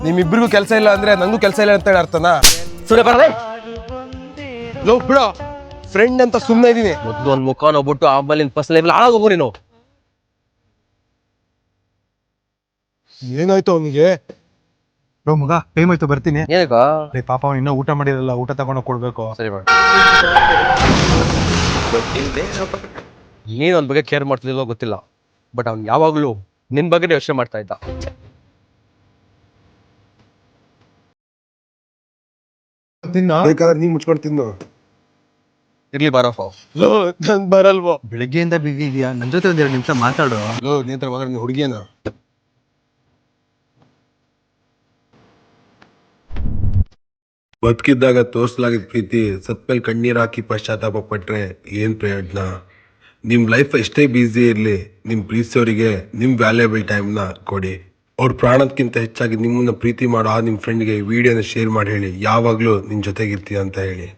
ನಿಮ್ಮಿಬ್ರಿಗೂ ಕೆಲಸ ಇಲ್ಲ ಅಂದ್ರೆ ನಂಗೂ ಕೆಲಸ ಇಲ್ಲ ಅಂತ ಹೇಳಿ ಅರ್ಥನಾ? ಸುಮ್ಮನೆ ಬರಲೇ ಲೋ ಬಿಡೋ, ಫ್ರೆಂಡ್ ಅಂತ ಸುಮ್ಮನೆ ಇದೀನಿ. ಮೊದ್ಲು ಒಂದ್ ಮುಖ ನೋಡ್ಬಿಟ್ಟು ಆಮೇಲೆ ಪರ್ಸನಲ್ ಲೈಫ್ ಹಾಳಾಗೋಗು ನೀನು. ಏನಾಯ್ತು ಅವನಿಗೆ? ಲೋ ಮಗ, ಟೈಮ್ ಆಯ್ತು, ಬರ್ತೀನಿ. ಏನಕ್ಕ? ಪಾಪ ಅವ್ನು ಇನ್ನೂ ಊಟ ಮಾಡಿರಲ್ಲ, ಊಟ ತಗೊಂಡೋಗಿ ಕೊಡ್ಬೇಕು. ಸರಿ ಮಾಡಿ. ನೀನು ಅವನ ಬಗ್ಗೆ ಕೇರ್ ಮಾಡ್ತಿದ್ದಿಲ್ಲೋ ಗೊತ್ತಿಲ್ಲ, ಬಟ್ ಅವ್ನು ಯಾವಾಗ್ಲೂ ನಿನ್ ಬಗ್ಗೆ ಯೋಚನೆ ಮಾಡ್ತಾ ಇದ್ದ. ಬೇಕಾದ್ರೆ ನೀನ್ ಮುಚ್ಕೊಂಡು ತಿನ್ನು. ಇರ್ಲಿ ಬಾರಪ್ಪ. ಲೋ ನನ್ ಬರಲ್ವೋ. ಬೆಳಿಗ್ಗೆಯಿಂದ ಬಿಗಿ ಇದೆಯಾ? ನನ್ನ ಜೊತೆ ಒಂದ್ 2 ನಿಮಿಷ ಮಾತಾಡು. ಲೋ ನೀನ್ ಮಗ ಹುಡುಗಿಯನ. ಬದುಕಿದ್ದಾಗ ತೋರಿಸಲಾಗಿದ್ದ ಪ್ರೀತಿ ಸತ್ಮೇಲೆ ಕಣ್ಣೀರ್ ಹಾಕಿ ಪಶ್ಚಾತ್ತಾಪ ಪಟ್ರೆ ಏನ್ ಪ್ರಯೋಜನ? ನಿಮ್ ಲೈಫ್ ಎಷ್ಟೇ ಬ್ಯುಸಿ ಇರ್ಲಿ, ನಿಮ್ ಪ್ರೀತಿಸೋರಿಗೆ ನಿಮ್ ವ್ಯಾಲ್ಯೂಬಲ್ ಟೈಮ್ನ ಕೊಡಿ. ಅವ್ರ ಪ್ರಾಣಕ್ಕಿಂತ ಹೆಚ್ಚಾಗಿ ನಿಮ್ಮನ್ನ ಪ್ರೀತಿ ಮಾಡೋ ನಿಮ್ ಫ್ರೆಂಡ್ಗೆ ವಿಡಿಯೋನ ಶೇರ್ ಮಾಡಿ ಹೇಳಿ, ಯಾವಾಗ್ಲೂ ನಿನ್ ಜೊತೆಗಿರ್ತೀಯ ಅಂತ ಹೇಳಿ.